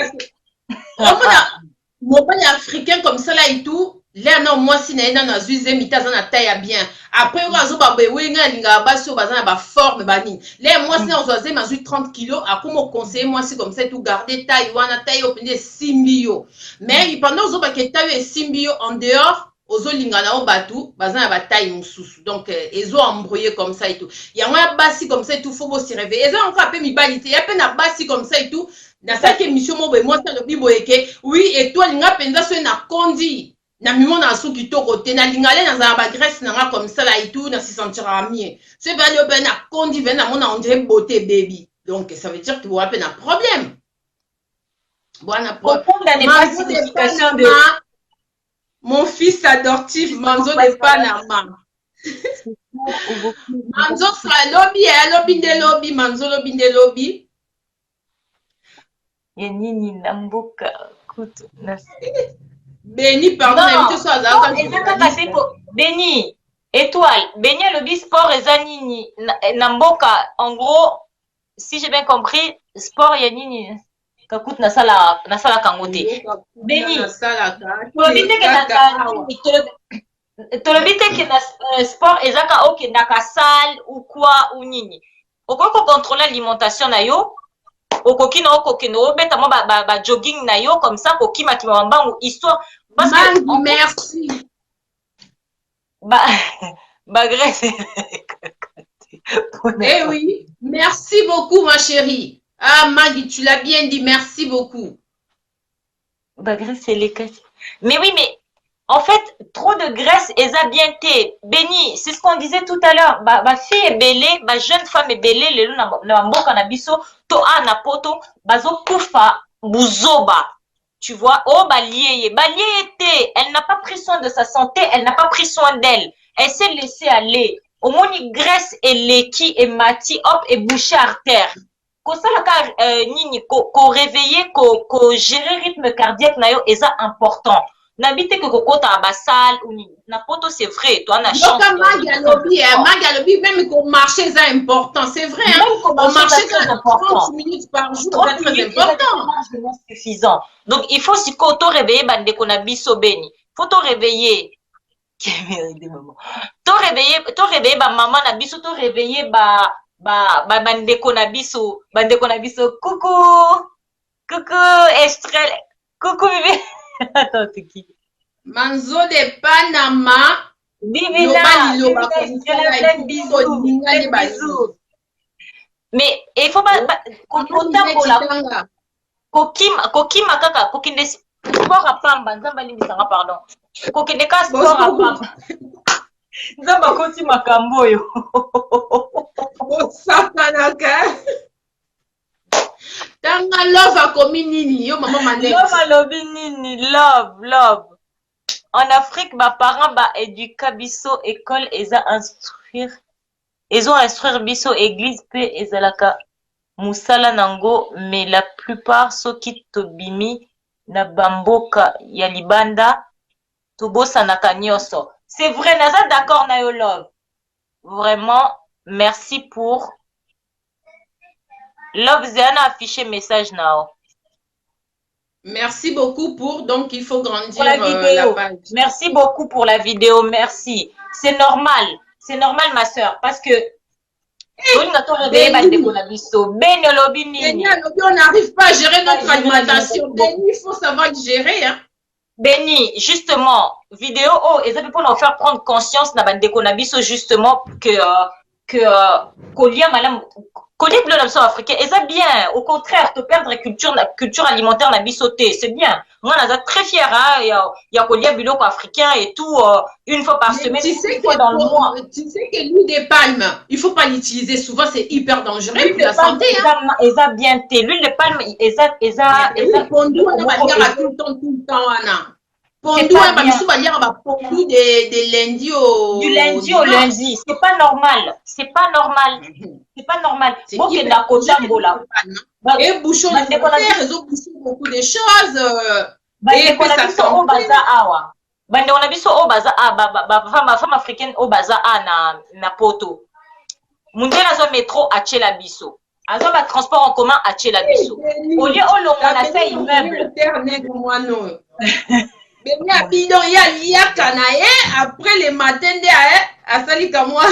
Speaker 3: Mon père africain comme ça là et tout. Là non moi si na na zuize mitaza na taille bien. Après on va zo ba wenga linga ba so bazana ba forme ba ni. Là moi si na zoize ma 30 kilos à comment conseiller moi c'est comme ça tout garder taille wana taille au pende simbio. Mais pendant zo ba ke taille simbio en dehors ozo linga na o batu bazana ba taille mususu. Donc ezo embrouiller comme ça et tout. Il y a un basi comme ça et tout faut se réveiller. Ezo encore appelé mi balité, il y a peine à basi comme ça et tout. Na ça que mission mo be moi ça le biboyeke. Oui et toi linga penza so na kondi. Na mimo na su kitoko te na lingale na za ba graisse na comme ça là et tout na se sentira mieux. C'est bien le ben na kondi ben na mona on dirait beauté baby. Donc ça veut dire que vous avez un problème. Voilà problème. Mon fils adoptif Manzo de Panama. Manzo ça lobby lobby de lobby Manzo lobby de lobby.
Speaker 4: Yenini namboka kutu na
Speaker 3: Béni, pardon,
Speaker 4: Béni, étoile, Béni le sport et Zanini, Namboka, en gros, si j'ai bien compris, sport et Nini, Kakut Nasala Kangote. Béni, tu le bite que sport et Zaka ok, naka salle ou quoi ou Nini. Au quoi qu'on contrôle l'alimentation na yo, okoki na okoki no beta mo ba jogging na yo comme ça koki makima mbangu histoire parce que
Speaker 3: merci
Speaker 4: ba graisse.
Speaker 3: Eh oui, merci beaucoup ma chérie. Ah Maggie, tu l'as bien dit, merci beaucoup.
Speaker 4: Ba graisse c'est les casses. Mais oui, mais en fait, trop de graisse et ça bien té. Béni, c'est ce qu'on disait tout à l'heure. Ba fille est belée, ba jeune femme est belée, les na mboka na biso to ana poto bazo kufa buzoba. Tu vois, oh balié té, elle n'a pas pris soin de sa santé, elle n'a pas pris soin d'elle. Elle s'est laissée aller. Au moins graisse et leki et mati hop et boucher artère. Ko sala ka nini ko réveiller ko gérer rythme cardiaque na yo et ça important. N'habite que kokota à Bassal ou na poto c'est vrai toi na chance
Speaker 3: Magalobi même qu'on marcher c'est important c'est vrai hein on marcher 30 minutes par jour c'est très important
Speaker 4: c'est suffisant donc il faut si koto réveiller bande qu'on a biso beni faut to réveiller to réveiller ba maman na biso to réveiller ba bande qu'on a biso coucou Estrelle coucou bébé. Attends, c'est qui?
Speaker 3: Manzo de Panama.
Speaker 4: Divina. Mais il faut pas. Kokima kaka. Kokinde sport à pamba. Nzamba limbisanga pardon. Kokinde ka sport à pamba. Nzamba koti makambo yo.
Speaker 3: Sakanaka. Tanga love a commis nini yo maman manette.
Speaker 4: Love. En Afrique, ma parents ba éduquer biso école et za instruire. Ils ont instruire biso église pe ezalaka musala nango mais la plupart soki tobimi na bamboka ya libanda tobosa na kanyoso. C'est vrai, naza d'accord na yo love. Vraiment, merci pour Love Zéana affiché message now.
Speaker 3: Merci beaucoup pour donc il faut grandir
Speaker 4: pour la vidéo.
Speaker 3: La page.
Speaker 4: Merci beaucoup pour la vidéo, merci. C'est normal ma soeur parce que on
Speaker 3: n'arrive pas à gérer notre alimentation. Il faut savoir gérer hein.
Speaker 4: Béni, justement, vidéo et ça peut nous faire prendre conscience na bande konabiso justement que Kolia madame Kolia bleu l'absent africain et ça bien au contraire te perdre culture alimentaire na bisoté c'est bien moi on est très fier hein il y a Kolia bleu africain et tout une fois par semaine
Speaker 3: tu sais que dans le mois tu sais que l'huile de palme il faut pas l'utiliser souvent c'est hyper dangereux pour la santé hein
Speaker 4: et ça bien l'huile de palme et ça
Speaker 3: tout le temps Anna Pondu, pondu de lundi au...
Speaker 4: Du lundi au lundi. C'est pas normal. C'est pas normal. C'est pas normal.
Speaker 3: Bon, que la Kotambola. Et Bouchon, il faut beaucoup de choses.
Speaker 4: Et puis ça sent. Bande on a biso au baza femme africaine au baza na poto. Mundela zo métro a Tchela biso. Azo ba transport en commun a Tchela biso. Au lieu au long on a fait immeuble.
Speaker 3: Après les matins à sali comme moi.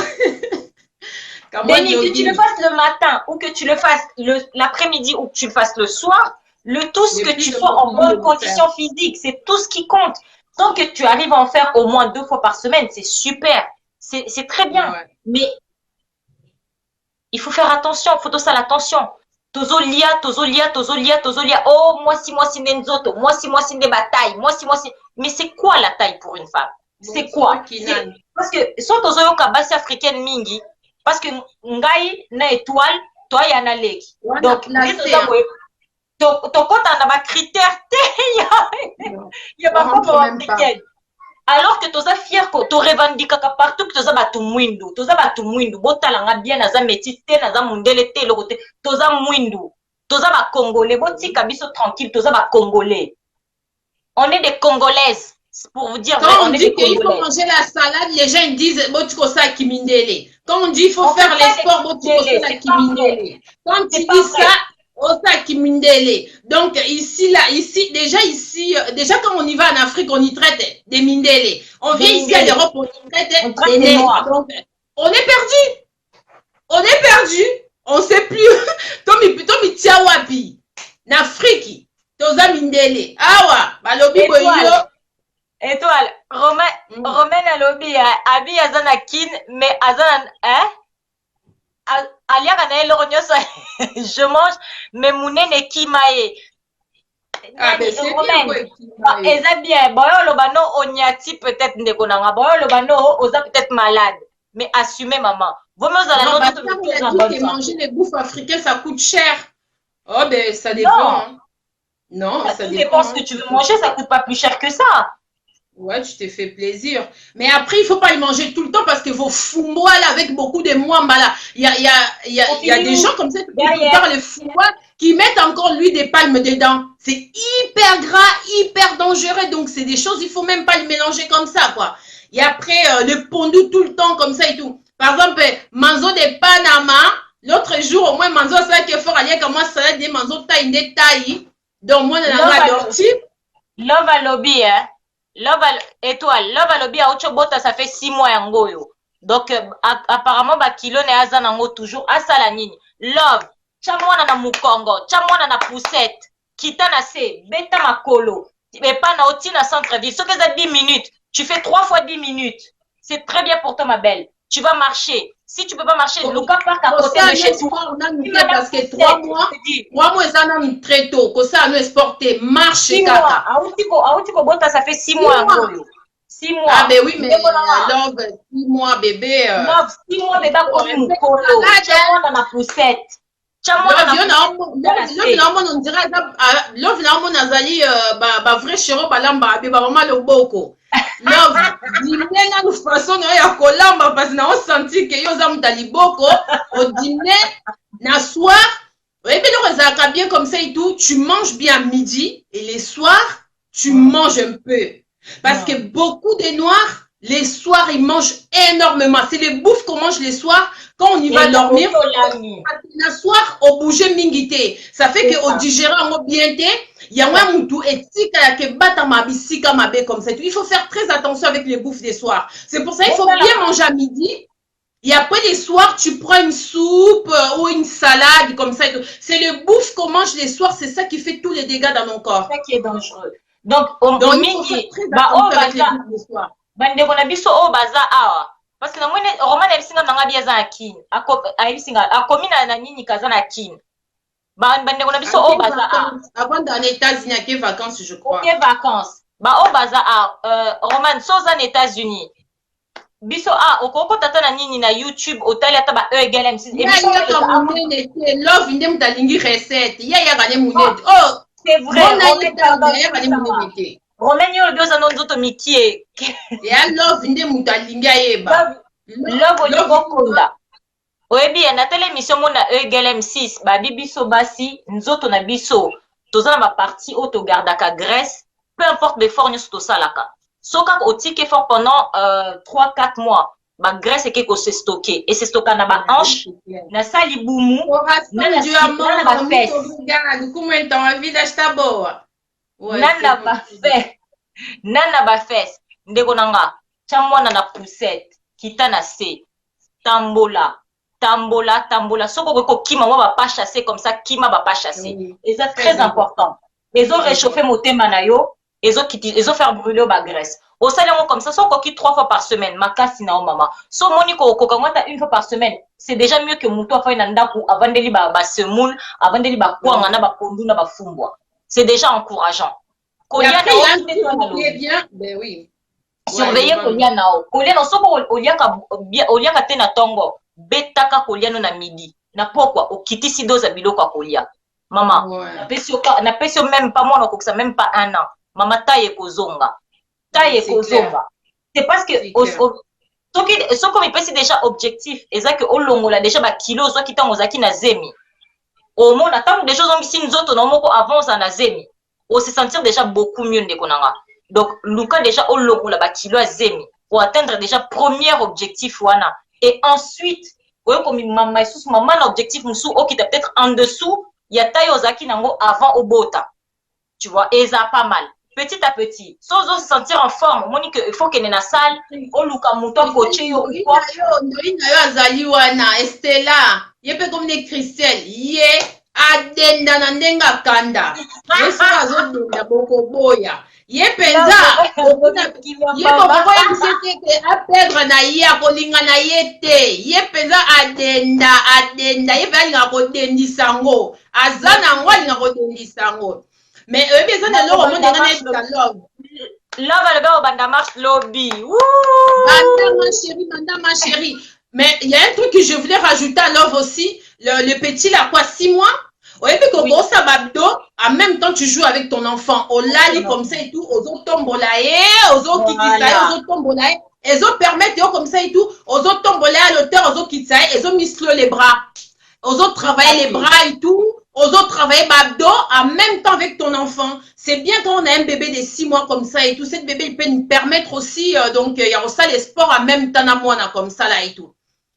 Speaker 4: Denis, que tu le fasses le matin ou que tu le fasses l'après-midi ou que tu le fasses le soir, le tout ce que tu fais en bonne condition physique, c'est tout ce qui compte. Tant que tu arrives à en faire au moins 2 fois par semaine, c'est super. C'est très bien. Ouais. Mais il faut faire attention, il faut tout ça l'attention. Tozolia. Oh, moi si nenzoto, moi si des batailles, moi si. Mais c'est quoi la taille pour une femme? C'est quoi? Parce que soit tozoyo kabasi africaine mingi, parce que ngai na étoile, toi y en a leki. Donc ton compte en a critère il y a pas africaine. Alors que toza fier ko to revendique partout que toza batu mwindu botalanga bien naza métis te naza mundele te lokote toza mwindu toza ba congolais botika biso tranquille toza ba congolais. On est des congolaises. Pour vous dire,
Speaker 3: quand on dit qu'il faut manger la salade, les gens disent botiko sa kimindele. Quand on dit il faut faire les sports, botiko sa kimindele. Quand tu dis ça, osa kimindele. Donc ici, déjà quand on y va en Afrique, on y traite des mindele. On vient ici à l'Europe, on y traite des noirs. Donc on est perdu. On sait plus. Tomi tia wapi. N'Afrique, toza mindele. Awa, balobi boyo.
Speaker 4: Étoile, Romain alobi abi azana kin mais azana aliaka na eloko nyonso je mange mais munene kimae.
Speaker 3: Ah ben c'est bien.
Speaker 4: Eza bien. Boyo lobano onyati peut-être ndeko nanga. Boyo lobano oza peut-être malade. Mais assumez maman. Vous me allez
Speaker 3: manger les bouffes africaines ça coûte cher. Oh ben ça dépend. Non,
Speaker 4: ça dépend ce que tu veux manger, ça coûte pas plus cher que ça.
Speaker 3: Ouais, tu t'es fait plaisir. Mais après, il faut pas y manger tout le temps parce que vos foumois là, avec beaucoup de mwamba là, il y a des gens comme ça qui préparent les foumois qui mettent encore l'huile des palmes dedans. C'est hyper gras, hyper dangereux. Donc, c'est des choses, il faut même pas les mélanger comme ça, quoi. Et après, le pondu tout le temps comme ça et tout. Par exemple, manzo de Panama, l'autre jour, au moins, manzo, ça qui est fort, il y a comme moi, ça des manzo taille, des tailles. Donc, moi, on a l'ortie.
Speaker 4: Love à lobby, hein. Étoile, love à lobby à Ochobota, ça fait 6 mois en goyo. Donc, apparemment, kilo ne azanango toujours à Salanini. Love, chamwana na mukongo, chamwana na poussette, kitana se, beta makolo, mais pas na oti na centre-ville. Ce que ça 10 minutes, tu fais 3 fois 10 minutes. C'est très bien pour toi, ma belle. Tu vas marcher. Si tu peux pas marcher, le cas part à côté de chez toi.
Speaker 3: Parce que 3 mois, ça n'a très tôt. Que ça nous exporté, marche.
Speaker 4: 6 mois. Aoutiko Bota, ça fait 6 mois. 6 mois.
Speaker 3: Ah, ben oui, mais Love, 6 mois, bébé.
Speaker 4: Love, 6 mois, bébé, comme une colo. Chamon dans la poussette. Chamon dans la poussette.
Speaker 3: On dirait, Love, on a zali, vrai chéro, balamba, bébé, maman, le boko. Love, dîner de façon ya kolamba parce que on senti que yo zamu taliboko au dîner na soir et puis donc ça bien comme ça et tout tu manges bien midi et les soirs tu manges un peu parce que beaucoup de noirs les soirs ils mangent énormément c'est les bouffes qu'on mange les soirs quand on y va dormir le soir au bouger mingité ça fait que au digérer en bien il y a un moutou etika ke bata mabisika mabe comme ça il faut faire très attention avec les bouffes des soirs c'est pour ça il faut bien manger à midi et après les soirs tu prends une soupe ou une salade comme ça c'est le bouffe qu'on mange les soirs c'est ça qui fait tous les dégâts dans mon corps
Speaker 4: c'est ça qui est dangereux donc il faut faire très attention avec les bouffes des soirs bande kona biso o baza awa parce que na mwene roman ebisinga nanga bia za akini ayibisinga akomina na nini kaza na akini bande kona biso o baza
Speaker 3: avant dans les États-Unis à quelles vacances je crois
Speaker 4: quelles vacances o baza roman soza aux États-Unis biso okoko tata na nini na YouTube otali ata ba égale M6
Speaker 3: émission love ndem talingi recette ya gane munete oh
Speaker 4: c'est vrai Romain yo deux ans miki e.
Speaker 3: Ya love nde mutu alingi ayeba.
Speaker 4: Love olingo konda. Oyebi na tele émission mona E égale M6 babi biso basi nzoto na biso toza na ba partie o to gardaka graisse peu importe l'effort nyonso tosalaka. Soka otiki effort pendant 3-4 mois. Ba graisse eke ko se stocker et se stocker na ba hanche na sali bumu na na ba fesse nana ba fesse ndeko nanga tia mwana na poussette kita na se tambola soko ko kima mwa ba pas chasser comme ça kima ba pas chasser et c'est très important les ont réchauffé motema na yo ils ont faire brûler ba graisse au salaire comme ça soko ki 3 fois par semaine makasi na o mama so moni ko kokangata une fois par semaine c'est déjà mieux que muto afa na ndaku avandeli ba semoule avandeli ba kwanga na ba pondu na ba fumbwa c'est déjà encourageant kolia na
Speaker 3: bien ben oui
Speaker 4: surveiller kolia na o kolia no soko oliaka te na tongo betaka kolia no na midi na pokwa okitisi dose biloko ya kolia mama na pesio même pas moi na même pas 1 an mama taye kozonga c'est parce que soko mipesi déjà objectif eza que olongola déjà ba kilo zo kitango zaki na zemi au moins tant des choses ongisi nzoto na moko avance na zemi on se sentir déjà beaucoup mieux ndeko nanga donc luka déjà olongola ba kilo a zemi pour atteindre déjà premier objectif wana et ensuite oyo comme mama sous maman objectif musu okita peut-être en dessous ya taille ozaki nango avant obota tu vois et ça pas mal petit à petit sans se sentir en forme monique il faut qu'elle na salle oluka muto coacher yo
Speaker 3: quoi yo azali wana Estella yepe comme des Christelle ye adenda na ndenga kanda yeso azodenda boko boya ye penza ye boko ya mseke a perdre na ye akolinga na ye te ye penza adenda ye pe alinga kodendisa ngo aza nango alinga kodendisa ngo mais eux besoin de leur monde dans love
Speaker 4: le gars au banda marche lobby
Speaker 3: banda ma chérie mais il y a un truc que je voulais rajouter à love aussi le petit là quoi 6 mois ouais puis que ça babdo en même temps tu joues avec ton enfant au lali comme ça et tout aux autres tombolaye aux autres kikisa aux autres tombolaye ils ont permettre comme ça et tout aux autres tombolaye à l'auteur aux autres kikisa ils ont misclé les bras aux autres travailler les bras et tout aux autres travailler babdo en même temps avec ton enfant. C'est bien quand on a un bébé de 6 mois comme ça et tout. Cette bébé, il peut nous permettre aussi, donc, il y a aussi les sports en même temps comme ça là et tout.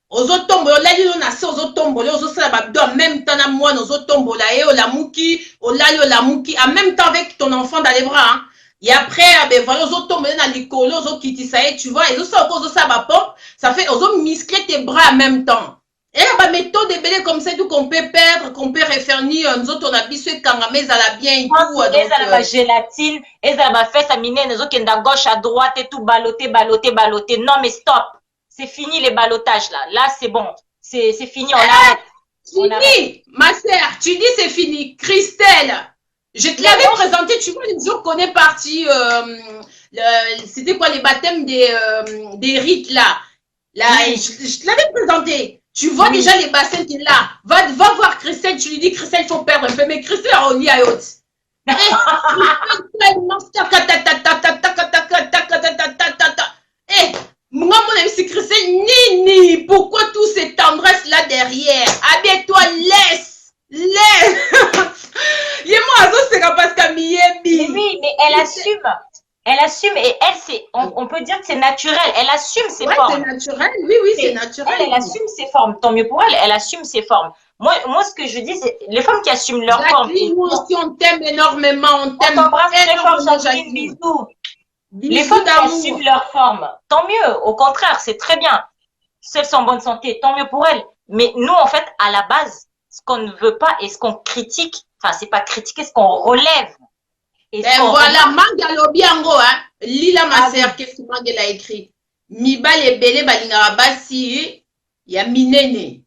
Speaker 3: Aux autres tombes, là, on a ça, aux autres tombes, aux autres ça, babdo en même temps aux autres tombes, là, et la mouki, la mouki, en même temps avec ton enfant dans les bras. Hein. Et après, ben voilà, aux autres tombes, dans les colos, aux autres qui ça tu vois, et aux autres ça va pas, ça fait, aux autres muscler tes bras en même temps. Et la méthode de belé comme ça, tout qu'on peut perdre, qu'on peut refaire ni nous autres on a biscuit kangamé ça la bien et tout.
Speaker 4: Et ça la gélatine, et ça va faire ça miner nous autres qui est à gauche à droite et tout balloter. Non mais stop, c'est fini les ballotages là. Là c'est bon, c'est fini, on arrête.
Speaker 3: Fini, ma sœur, tu dis c'est fini. Christelle, je te l'avais présenté, tu vois, le jour qu'on est parti, c'était quoi les baptêmes des rites là. Là, je te l'avais présenté. Tu vois déjà les bassins qui sont là. Va voir Christelle, tu lui dis Christelle, il faut perdre un peu. Mais Christelle, on y a autre. Eh, moi, mon ami, c'est Christelle, Nini, pourquoi toutes ces tendresses là derrière? Habille-toi, laisse. Yémo, c'est parce qu'elle
Speaker 4: oui, mais elle assume. Elle assume et elle, c'est, on peut dire que c'est naturel. Elle assume ses formes.
Speaker 3: C'est naturel, oui, c'est naturel.
Speaker 4: Elle assume ses formes. Tant mieux pour elle, elle assume ses formes. Moi, ce que je dis, c'est les femmes qui assument leur forme.
Speaker 3: Nous aussi, on t'aime énormément. On t'aime
Speaker 4: énormément. Bisous. Les femmes qui assument leur forme, tant mieux. Au contraire, c'est très bien. Si elles sont en bonne santé, tant mieux pour elles. Mais nous, en fait, à la base, ce qu'on ne veut pas et ce qu'on critique, enfin, c'est pas critiquer, ce qu'on relève.
Speaker 3: Et voilà, Manga Lobiango, hein. Lila ma sœur, qu'est-ce que Manga a écrit? Miba les belé balingara basi, il y a minene.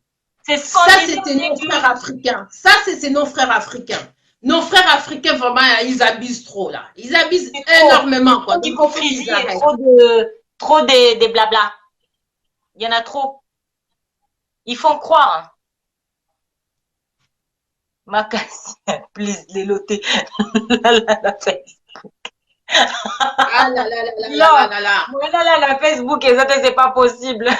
Speaker 4: C'est ce
Speaker 3: ça, c'était nos frères africains. Ça, c'est nos frères africains. Nos frères africains, vraiment, ils abusent trop, là. Ils abusent énormément, quoi.
Speaker 4: D'hypocrisie, trop de blabla. Il y en a trop. Ils font croire. Ma casse, please, les loter. La Facebook.
Speaker 3: Ah là là là là là là.
Speaker 4: Moi, là, la Facebook, et ça, c'est pas possible.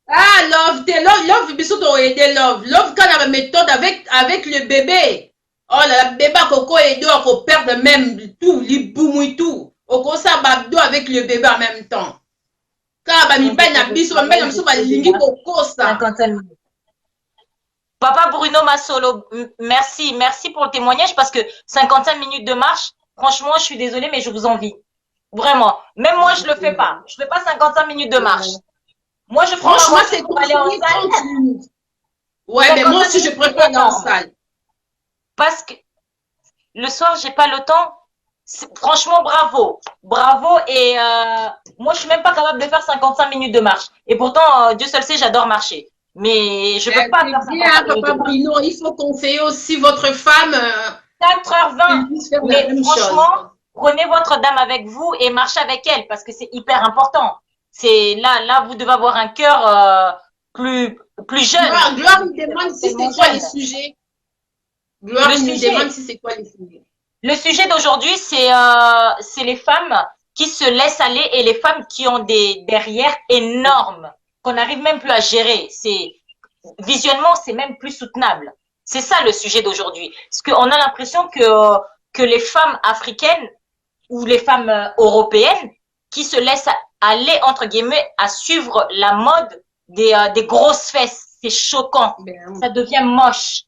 Speaker 3: Ah, love, bisous, t'as aidé love. Love, quand on a la méthode avec le bébé. Oh là là, bébé, coco et deux, on perd même tout, les boum et tout. On commence à babdo avec le bébé en même temps. Quand on a mis bisous, on met bisous, on va linguer coco, ça.
Speaker 4: Papa Bruno Massolo, merci pour le témoignage parce que 55 minutes de marche, franchement, je suis désolée, mais je vous envie. Vraiment. Même moi, je le fais pas. Je fais pas 55 minutes de marche. Moi, je prends
Speaker 3: franchement, c'est pour aller en salle. Ouais, mais moi aussi, je préfère aller en salle.
Speaker 4: Parce que le soir, j'ai pas le temps. Franchement, bravo. Bravo. Et moi, je suis même pas capable de faire 55 minutes de marche. Et pourtant, Dieu seul sait, j'adore marcher. Mais je peux pas faire 55 minutes
Speaker 3: Papa Bruno, il faut conseiller aussi votre femme.
Speaker 4: 4h20. Mais franchement, prenez votre dame avec vous et marchez avec elle parce que c'est hyper important. C'est là, vous devez avoir un cœur plus jeune.
Speaker 3: Gloire nous demande si c'est quoi les sujets. Gloire nous demande si c'est quoi les sujets.
Speaker 4: Le sujet d'aujourd'hui, c'est les femmes qui se laissent aller et les femmes qui ont des derrières énormes qu'on n'arrive même plus à gérer. Visuellement, c'est même plus soutenable. C'est ça le sujet d'aujourd'hui. Parce qu'on a l'impression que les femmes africaines ou les femmes européennes qui se laissent aller, entre guillemets, à suivre la mode des grosses fesses. C'est choquant. Ça devient moche.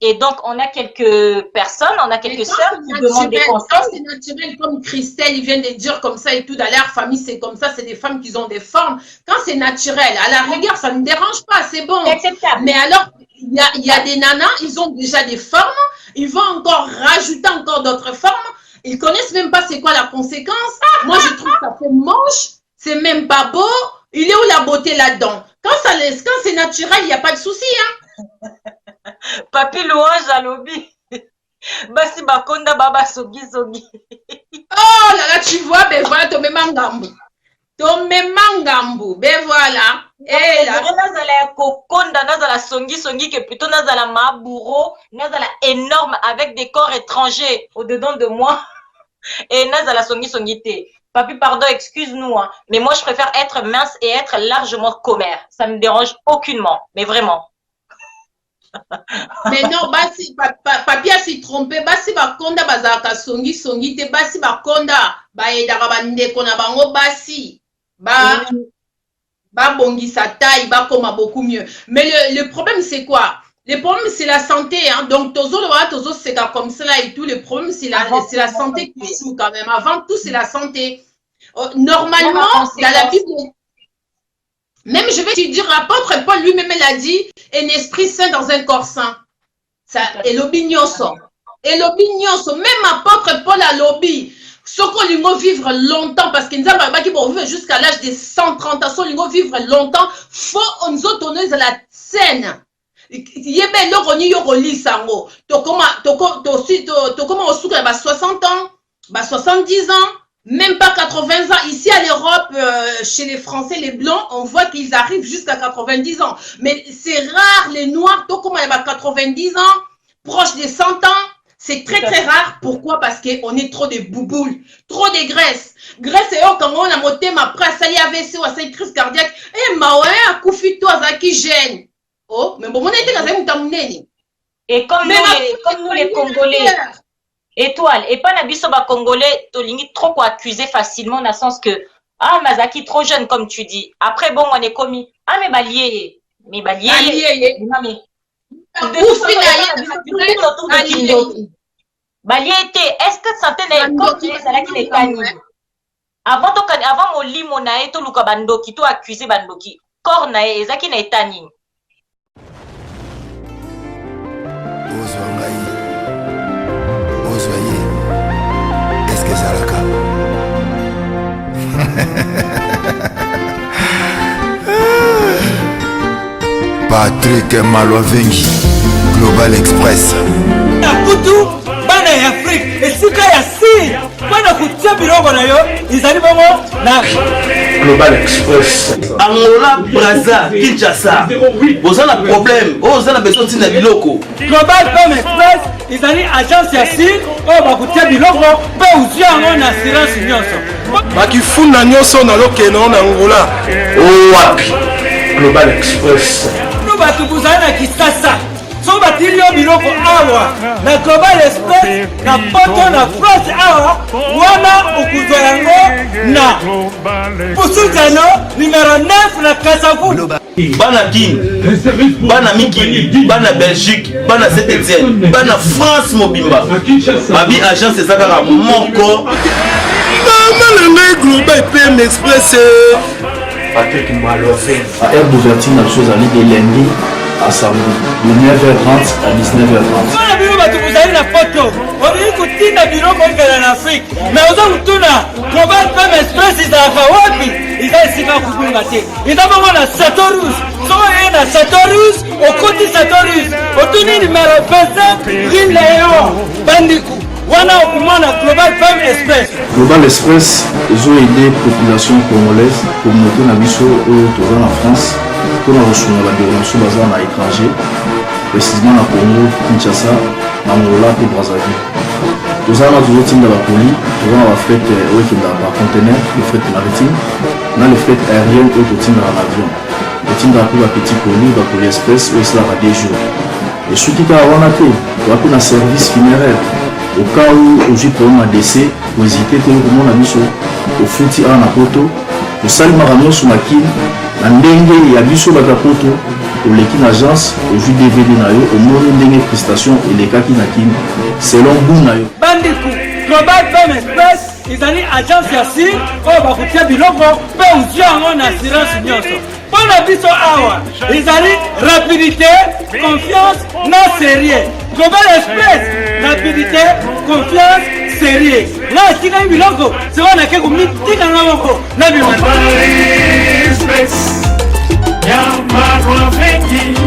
Speaker 4: Et donc, on a quelques personnes, on a quelques sœurs qui demandent des conseils.
Speaker 3: Quand c'est naturel, comme Christelle, il vient de dire comme ça et tout, dans leur famille, c'est comme ça, c'est des femmes qui ont des formes. Quand c'est naturel, à la rigueur, ça ne me dérange pas, c'est bon.
Speaker 4: C'est acceptable.
Speaker 3: Mais alors, il y a des nanas, ils ont déjà des formes, ils vont encore rajouter encore d'autres formes. Ils connaissent même pas c'est quoi la conséquence. Moi, je trouve que ça fait moche. C'est même pas beau. Il est où la beauté là-dedans? Quand c'est naturel, il n'y a pas de souci, hein.
Speaker 4: Papi louange à lobby. Basi bakonda baba sogi.
Speaker 3: Oh là là, tu vois, ben voilà, ton memangambu. Ben voilà.
Speaker 4: Et là. Nazala kokonda, nazala songi que plutôt nazala maburo, nazala énorme avec des corps étrangers au-dedans de moi. Et nazala songi te. Papi, pardon, excuse-nous, hein. Mais moi, je préfère être mince et être largement commère. Ça me dérange aucunement, mais vraiment.
Speaker 3: Mais non, basi, papi a s'y trompé, basi bakonda bazaka songi te, basi bakonda, baedaka bandeko na bango basi, bongi sa taille, koma beaucoup mieux. Mais le problème, c'est quoi? Le problème, c'est la santé, hein. Donc, tozo c'est comme cela et tout. Le problème, c'est la santé qui joue quand même. Avant tout, c'est la santé. Normalement, dans la Bible, même je vais te dire, l'apôtre Paul lui-même, il a dit, un esprit saint dans un corps saint. Ça, et l'obignoso. Même apôtre Paul a lobby. Ce qu'on lui va vivre longtemps, parce qu'il nous a pas vivre jusqu'à l'âge de 130 ans, ce qu'on va vivre longtemps, faut nous donner la scène. Yebe loroni yoroli sango. To comment au 60 ans, 70 ans. Même pas 80 ans. Ici à l'Europe, chez les Français, les Blancs, on voit qu'ils arrivent jusqu'à 90 ans. Mais c'est rare, les Noirs, tout comme il y a 90 ans, proche des 100 ans. C'est très rare. Pourquoi? Parce qu'on est trop de bouboules, trop de graisse. Graisse, et quand on a monté ma presse, ça y avait, c'est une crise cardiaque. Eh, ma ouais, à koufi toi, ça qui gêne. Oh, mais bon, on était dans un moutamouné.
Speaker 4: Et comme nous les Congolais. Étoile, et pas nabiso ba congolais, tolingi trop quoi accuser facilement, dans le sens que, ah, Mazaki trop jeune, comme tu dis. Après, bon, on est commis. Ah, mais balier. Balier était, est-ce que ça tenait comme tu es là qui est cani? Avant mon lit, mon aïe, to luka bandoki, to accusé bandoki. Cornae, ezaki na etani.
Speaker 2: Est-ce que ça la cas? Patrick Maloavengi, Global Express.
Speaker 5: Nakutu, bana ya Afrique, esika ya si, bana kutia bilongo na yo, izali bongo na
Speaker 6: Global Express. Angola, Brazza, Kinshasa. Vous avez un problème, vous avez besoin de biloko.
Speaker 5: Global Express. ezali agence ya sir oyo bakotia biloko mpe ozwi yango na assurance nyonso
Speaker 6: bakifunda nyonso nalokende na ngola owapi Global Express
Speaker 5: no bato bozali na kisasa so batili yo biloko awa na Global Express na poto na France awa wana okozwa yango na Pusuzano numero 9 na Kasavu
Speaker 6: bana Guinée, bana Mikili, bana Belgique, bana Saint-Etienne, bana France mobimba babi agence ezakaka moko mama Global PM Express Patrick Malofé
Speaker 7: heure d'ouverture na chose à l'idée lundi à samedi de 9h30 à 19h30.
Speaker 5: Voilà bino bato bozali na poto olingi kotinda biloko okela na Afrique mais oza kotuna Global PM Express ezalaka wapi eza esika kokunga te eza bongo na Satorus soko ye na Satorus okoti Satorus otuni numero 25 rue Léon Bandiku wana okumana Global PM Express.
Speaker 7: Global Express ezo aider population congolaise communauté na biso oyo toza na France pour rejoindre la déronation basée à l'étranger, précisément à Congo, Kinshasa, Angola et Brazzaville. Nous avons toujours team de la police, nous avons la fret par conteneur, le fret maritime, nous avons le fret aérien et le team dans l'avion. Le team de la petite police, la police express, où cela va des jours. Et ce qui est à Wanake, nous avons un service funéraire. Au cas où j'ai problème à décès, pour hésiter, tout le monde a mis au fouti à Napoto, au salut Maramon sur la quille. Na ndenge ya biso bakapoto oleki na agence ozwi DVD na yo omoni ndenge prestation elekaki na kini selon goût na yo
Speaker 5: Bandiku Global PM Express ezali agence ya sir oyo bakotia biloko mpe ozwi yango na assurance nyonso mpona biso awa ezali rapidité confiance na sérieux Global Express rapidité confiance sérieux na atikaki biloko seko nake komitikanga moko na biloko
Speaker 8: Express, ya marwa vengi